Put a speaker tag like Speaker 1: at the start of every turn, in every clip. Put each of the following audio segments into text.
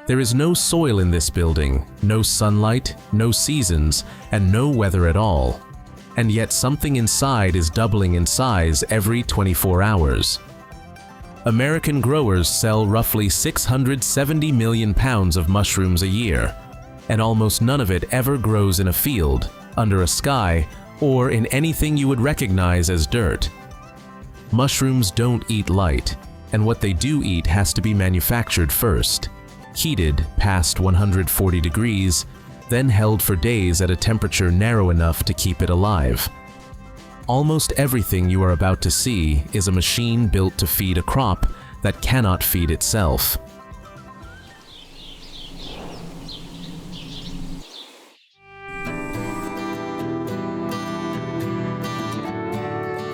Speaker 1: There is no soil in this building, no sunlight, no seasons, and no weather at all. And yet something inside is doubling in size every 24 hours. American growers sell roughly 670 million pounds of mushrooms a year, and almost none of it ever grows in a field, under a sky, or in anything you would recognize as dirt. Mushrooms don't eat light, and what they do eat has to be manufactured first, heated past 140 degrees, then held for days at a temperature narrow enough to keep it alive. Almost everything you are about to see is a machine built to feed a crop that cannot feed itself.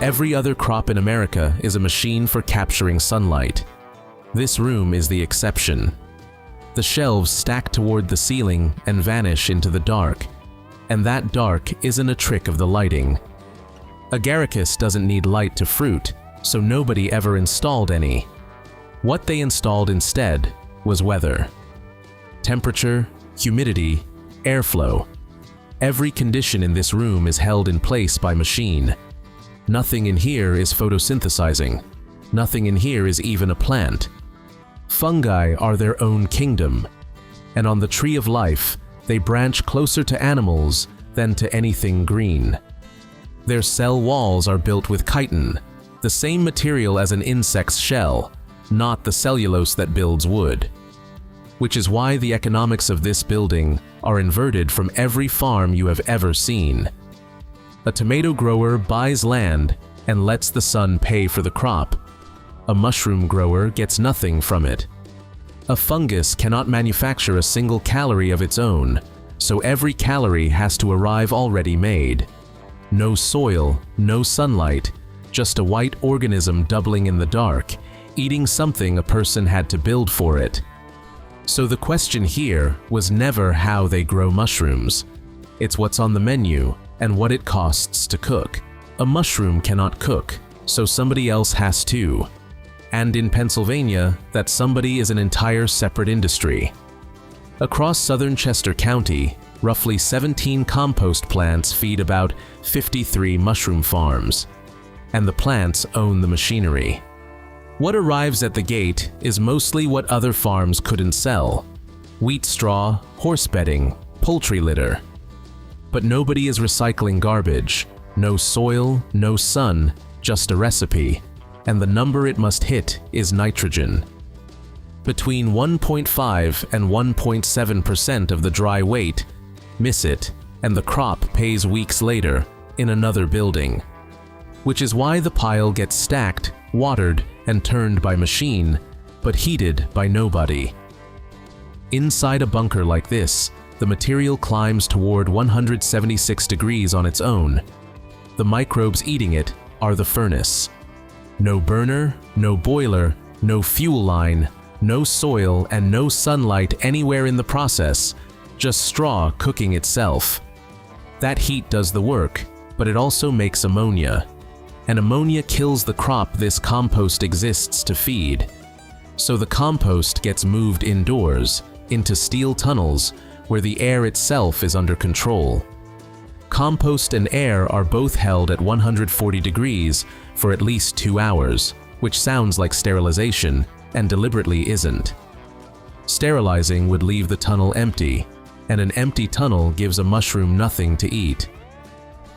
Speaker 1: Every other crop in America is a machine for capturing sunlight. This room is the exception. The shelves stack toward the ceiling and vanish into the dark, and that dark isn't a trick of the lighting. Agaricus doesn't need light to fruit, so nobody ever installed any. What they installed instead was weather. Temperature, humidity, airflow. Every condition in this room is held in place by machine. Nothing in here is photosynthesizing. Nothing in here is even a plant. Fungi are their own kingdom, and on the tree of life, they branch closer to animals than to anything green. Their cell walls are built with chitin, the same material as an insect's shell, not the cellulose that builds wood. Which is why the economics of this building are inverted from every farm you have ever seen. A tomato grower buys land and lets the sun pay for the crop. A mushroom grower gets nothing from it. A fungus cannot manufacture a single calorie of its own, so every calorie has to arrive already made. No soil, no sunlight, just a white organism doubling in the dark, eating something a person had to build for it. So the question here was never how they grow mushrooms. It's what's on the menu and what it costs to cook. A mushroom cannot cook, so somebody else has to. And in Pennsylvania, that somebody is an entire separate industry. Across southern Chester County, roughly 17 compost plants feed about 53 mushroom farms, and the plants own the machinery. What arrives at the gate is mostly what other farms couldn't sell: wheat straw, horse bedding, poultry litter. But nobody is recycling garbage. No soil, no sun, just a recipe, and the number it must hit is nitrogen. Between 1.5 and 1.7% of the dry weight miss it, and the crop pays weeks later in another building. Which is why the pile gets stacked, watered, and turned by machine, but heated by nobody. Inside a bunker like this, the material climbs toward 176 degrees on its own. The microbes eating it are the furnace. No burner, no boiler, no fuel line, no soil, and no sunlight anywhere in the process, just straw cooking itself. That heat does the work, but it also makes ammonia. And ammonia kills the crop this compost exists to feed. So the compost gets moved indoors, into steel tunnels, where the air itself is under control. Compost and air are both held at 140 degrees for at least 2 hours, which sounds like sterilization, and deliberately isn't. Sterilizing would leave the tunnel empty, and an empty tunnel gives a mushroom nothing to eat.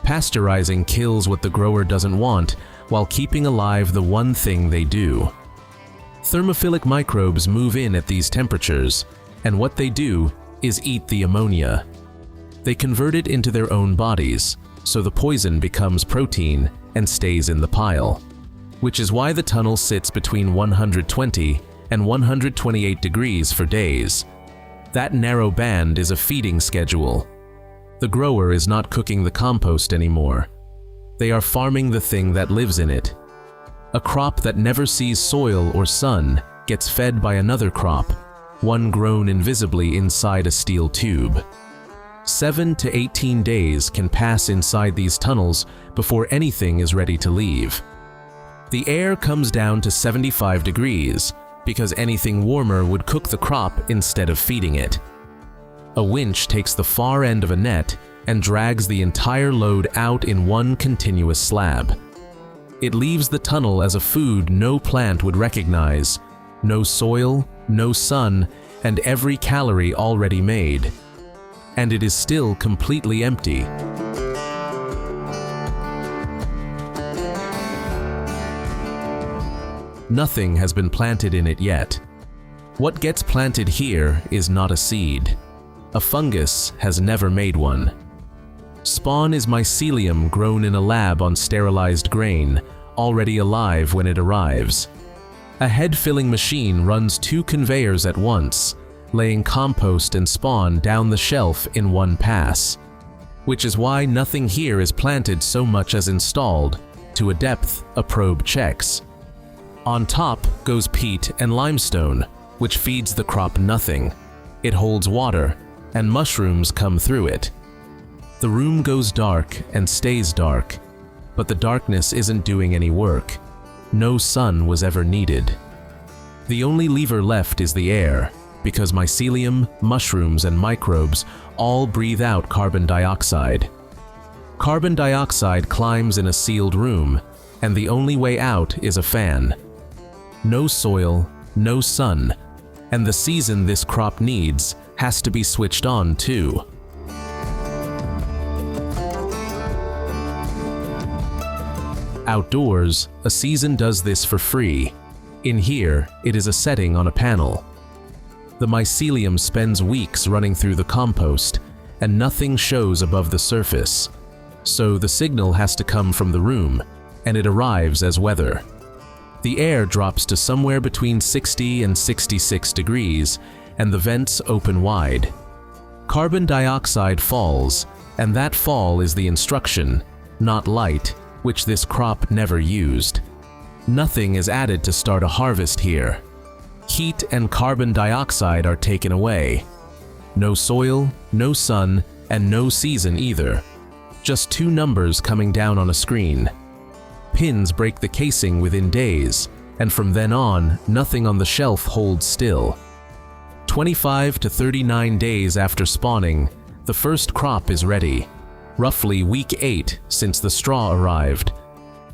Speaker 1: Pasteurizing kills what the grower doesn't want while keeping alive the one thing they do. Thermophilic microbes move in at these temperatures, and what they do is eat the ammonia. They convert it into their own bodies, so the poison becomes protein and stays in the pile. Which is why the tunnel sits between 120 and 128 degrees for days. That narrow band is a feeding schedule. The grower is not cooking the compost anymore. They are farming the thing that lives in it. A crop that never sees soil or sun gets fed by another crop, one grown invisibly inside a steel tube. 7 to 18 days can pass inside these tunnels before anything is ready to leave. The air comes down to 75 degrees, because anything warmer would cook the crop instead of feeding it. A winch takes the far end of a net and drags the entire load out in one continuous slab. It leaves the tunnel as a food no plant would recognize, no soil, no sun, and every calorie already made. And it is still completely empty. Nothing has been planted in it yet. What gets planted here is not a seed. A fungus has never made one. Spawn is mycelium grown in a lab on sterilized grain, already alive when it arrives. A head-filling machine runs 2 conveyors at once, laying compost and spawn down the shelf in one pass. Which is why nothing here is planted so much as installed, to a depth a probe checks. On top goes peat and limestone, which feeds the crop nothing. It holds water, and mushrooms come through it. The room goes dark and stays dark, but the darkness isn't doing any work. No sun was ever needed. The only lever left is the air, because mycelium, mushrooms, and microbes all breathe out carbon dioxide. Carbon dioxide climbs in a sealed room, and the only way out is a fan. No soil, no sun, and the season this crop needs has to be switched on too. Outdoors, a season does this for free. In here, it is a setting on a panel. The mycelium spends weeks running through the compost, and nothing shows above the surface. So the signal has to come from the room, and it arrives as weather. The air drops to somewhere between 60 and 66 degrees, and the vents open wide. Carbon dioxide falls, and that fall is the instruction, not light, which this crop never used. Nothing is added to start a harvest here. Heat and carbon dioxide are taken away. No soil, no sun, and no season either. Just 2 numbers coming down on a screen. Pins break the casing within days, and from then on, nothing on the shelf holds still. 25 to 39 days after spawning, the first crop is ready, roughly week 8 since the straw arrived,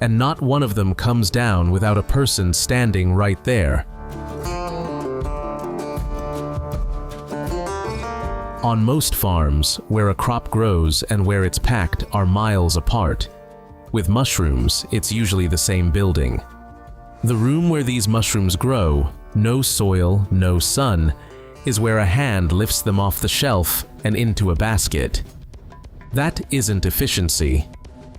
Speaker 1: and not one of them comes down without a person standing right there. On most farms, where a crop grows and where it's packed are miles apart. With mushrooms, it's usually the same building. The room where these mushrooms grow, no soil, no sun, is where a hand lifts them off the shelf and into a basket. That isn't efficiency.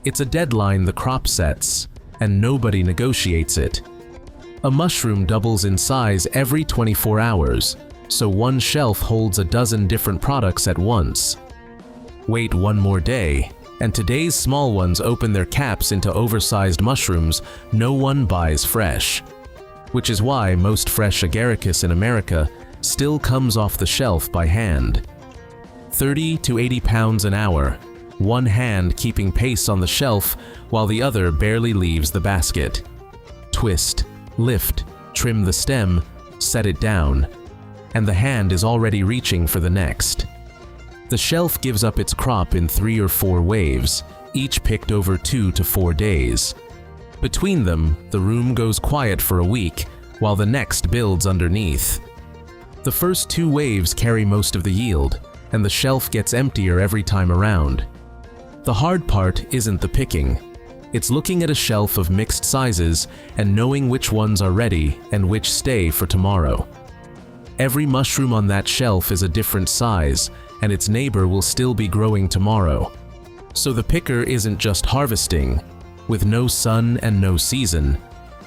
Speaker 1: It's a deadline the crop sets, and nobody negotiates it. A mushroom doubles in size every 24 hours, so one shelf holds a dozen different products at once. Wait one more day, and today's small ones open their caps into oversized mushrooms no one buys fresh. Which is why most fresh agaricus in America still comes off the shelf by hand. 30 to 80 pounds an hour, one hand keeping pace on the shelf while the other barely leaves the basket. Twist, lift, trim the stem, set it down, and the hand is already reaching for the next. The shelf gives up its crop in 3 or 4 waves, each picked over 2 to 4 days. Between them, the room goes quiet for a week, while the next builds underneath. The first 2 waves carry most of the yield, and the shelf gets emptier every time around. The hard part isn't the picking. It's looking at a shelf of mixed sizes and knowing which ones are ready and which stay for tomorrow. Every mushroom on that shelf is a different size, and its neighbor will still be growing tomorrow. So the picker isn't just harvesting. With no sun and no season,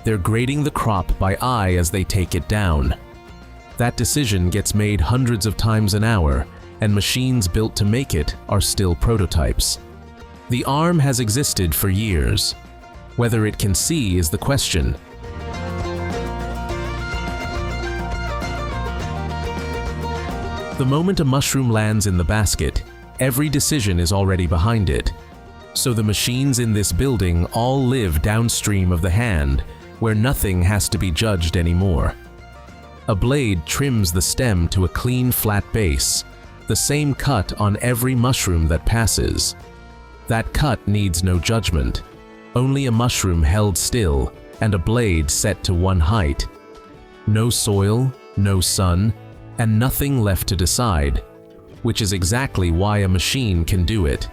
Speaker 1: they're grading the crop by eye as they take it down. That decision gets made hundreds of times an hour, and machines built to make it are still prototypes. The arm has existed for years. Whether it can see is the question. The moment a mushroom lands in the basket, every decision is already behind it. So the machines in this building all live downstream of the hand, where nothing has to be judged anymore. A blade trims the stem to a clean, flat base, the same cut on every mushroom that passes. That cut needs no judgment, only a mushroom held still and a blade set to one height. No soil, no sun, and nothing left to decide, which is exactly why a machine can do it.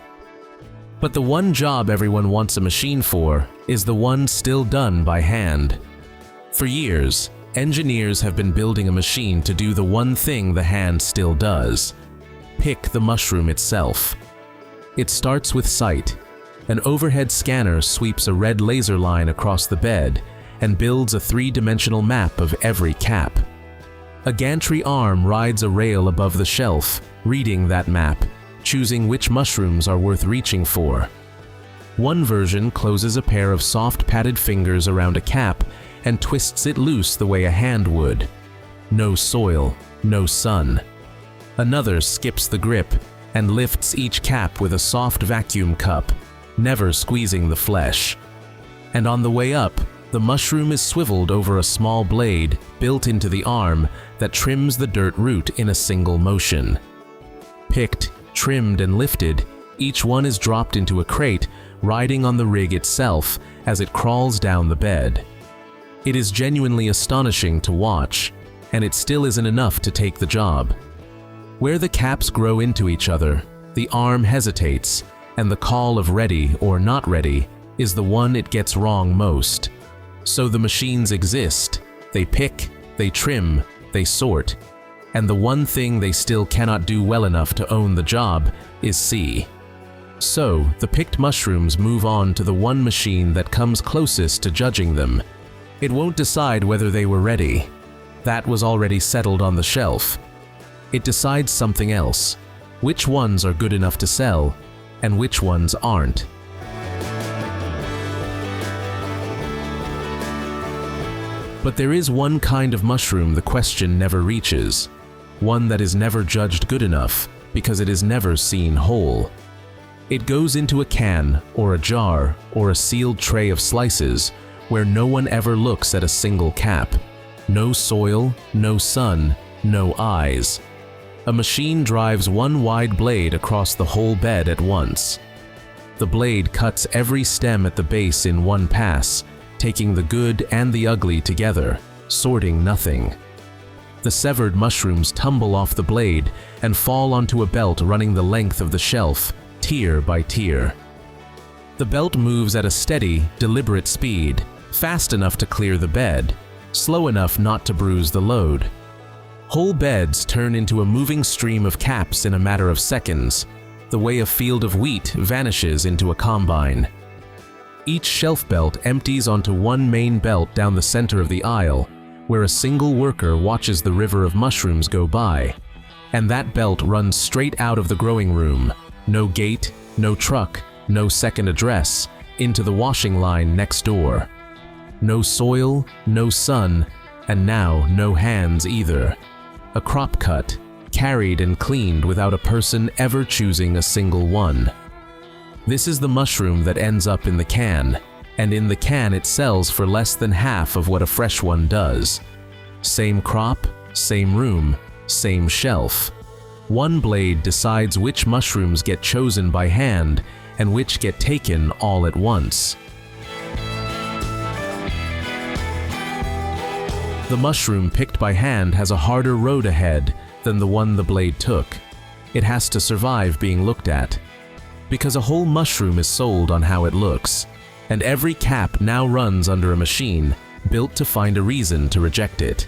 Speaker 1: But the one job everyone wants a machine for is the one still done by hand. For years, engineers have been building a machine to do the one thing the hand still does: pick the mushroom itself. It starts with sight. An overhead scanner sweeps a red laser line across the bed and builds a three-dimensional map of every cap. A gantry arm rides a rail above the shelf, reading that map, choosing which mushrooms are worth reaching for. One version closes a pair of soft padded fingers around a cap and twists it loose the way a hand would. No soil, no sun. Another skips the grip and lifts each cap with a soft vacuum cup, never squeezing the flesh. And on the way up, the mushroom is swiveled over a small blade built into the arm that trims the dirt root in a single motion. Picked, trimmed, and lifted, each one is dropped into a crate riding on the rig itself as it crawls down the bed. It is genuinely astonishing to watch, and it still isn't enough to take the job. Where the caps grow into each other, the arm hesitates, and the call of ready or not ready is the one it gets wrong most. So the machines exist. They pick, they trim, they sort, and the one thing they still cannot do well enough to own the job is see. So the picked mushrooms move on to the one machine that comes closest to judging them. It won't decide whether they were ready. That was already settled on the shelf. It decides something else: which ones are good enough to sell and which ones aren't. But there is one kind of mushroom the question never reaches, one that is never judged good enough because it is never seen whole. It goes into a can or a jar or a sealed tray of slices where no one ever looks at a single cap. No soil, no sun, no eyes. A machine drives one wide blade across the whole bed at once. The blade cuts every stem at the base in one pass, taking the good and the ugly together, sorting nothing. The severed mushrooms tumble off the blade and fall onto a belt running the length of the shelf, tier by tier. The belt moves at a steady, deliberate speed, fast enough to clear the bed, slow enough not to bruise the load. Whole beds turn into a moving stream of caps in a matter of seconds, the way a field of wheat vanishes into a combine. Each shelf belt empties onto one main belt down the center of the aisle, where a single worker watches the river of mushrooms go by. And that belt runs straight out of the growing room, no gate, no truck, no second address, into the washing line next door. No soil, no sun, and now no hands either. A crop cut, carried and cleaned without a person ever choosing a single one. This is the mushroom that ends up in the can, and in the can it sells for less than half of what a fresh one does. Same crop, same room, same shelf. One blade decides which mushrooms get chosen by hand and which get taken all at once. The mushroom picked by hand has a harder road ahead than the one the blade took. It has to survive being looked at. Because a whole mushroom is sold on how it looks, and every cap now runs under a machine built to find a reason to reject it.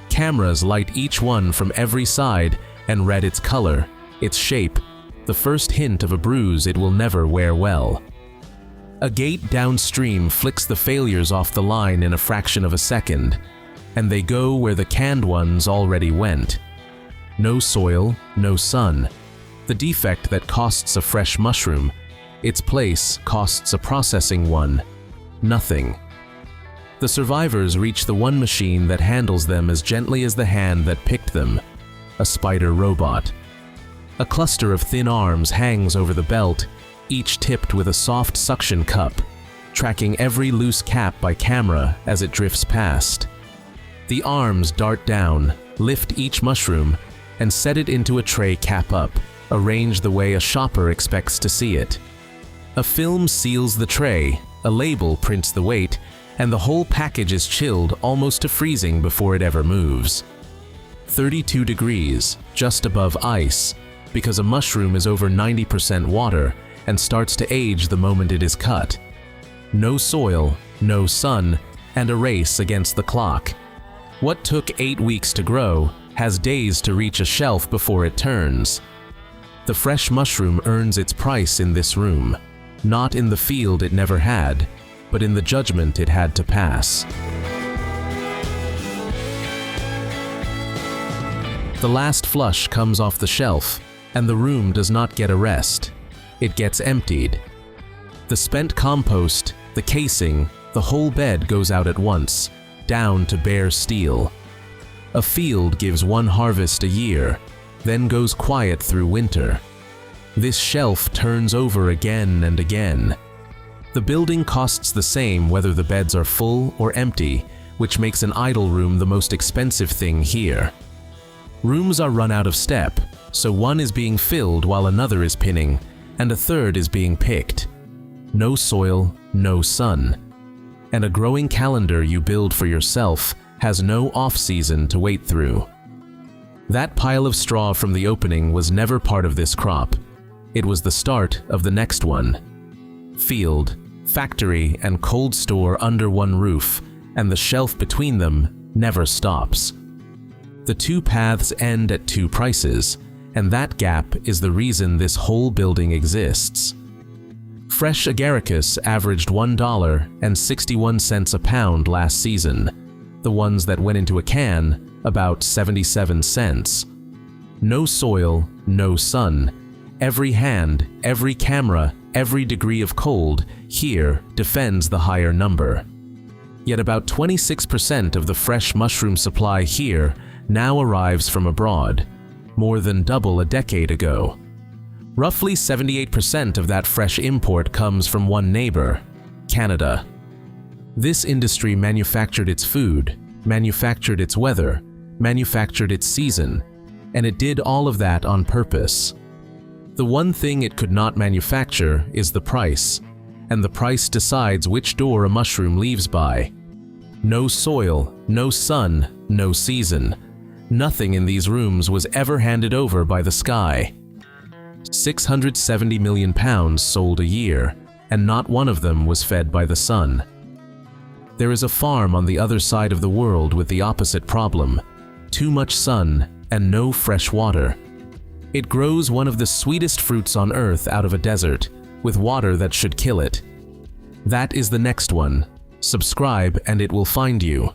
Speaker 1: Cameras light each one from every side and read its color, its shape, the first hint of a bruise it will never wear well. A gate downstream flicks the failures off the line in a fraction of a second, and they go where the canned ones already went. No soil, no sun. The defect that costs a fresh mushroom, its place costs a processing one. Nothing. The survivors reach the one machine that handles them as gently as the hand that picked them, a spider robot. A cluster of thin arms hangs over the belt, each tipped with a soft suction cup, tracking every loose cap by camera as it drifts past. The arms dart down, lift each mushroom, and set it into a tray cap up, arranged the way a shopper expects to see it. A film seals the tray, a label prints the weight, and the whole package is chilled almost to freezing before it ever moves. 32 degrees, just above ice, because a mushroom is over 90% water and starts to age the moment it is cut. No soil, no sun, and a race against the clock. What took 8 weeks to grow has days to reach a shelf before it turns. The fresh mushroom earns its price in this room, not in the field it never had, but in the judgment it had to pass. The last flush comes off the shelf, and the room does not get a rest. It gets emptied. The spent compost, the casing, the whole bed goes out at once, down to bare steel. A field gives one harvest a year, then goes quiet through winter. This shelf turns over again and again. The building costs the same whether the beds are full or empty, which makes an idle room the most expensive thing here. Rooms are run out of step, so one is being filled while another is pinning, and a third is being picked. No soil, no sun. And a growing calendar you build for yourself has no off-season to wait through. That pile of straw from the opening was never part of this crop. It was the start of the next one. Field, factory, and cold store under one roof, and the shelf between them never stops. The two paths end at two prices, and that gap is the reason this whole building exists. Fresh agaricus averaged $1.61 a pound last season, the ones that went into a can, about 77 cents. No soil, no sun. Every hand, every camera, every degree of cold here defends the higher number. Yet about 26% of the fresh mushroom supply here now arrives from abroad, more than double a decade ago. Roughly 78% of that fresh import comes from one neighbor, Canada. This industry manufactured its food, manufactured its weather, manufactured its season, and it did all of that on purpose. The one thing it could not manufacture is the price, and the price decides which door a mushroom leaves by. No soil, no sun, no season. Nothing in these rooms was ever handed over by the sky. 670 million pounds sold a year, and not one of them was fed by the sun. There is a farm on the other side of the world with the opposite problem: too much sun and no fresh water. It grows one of the sweetest fruits on earth out of a desert, with water that should kill it. That is the next one. Subscribe and it will find you.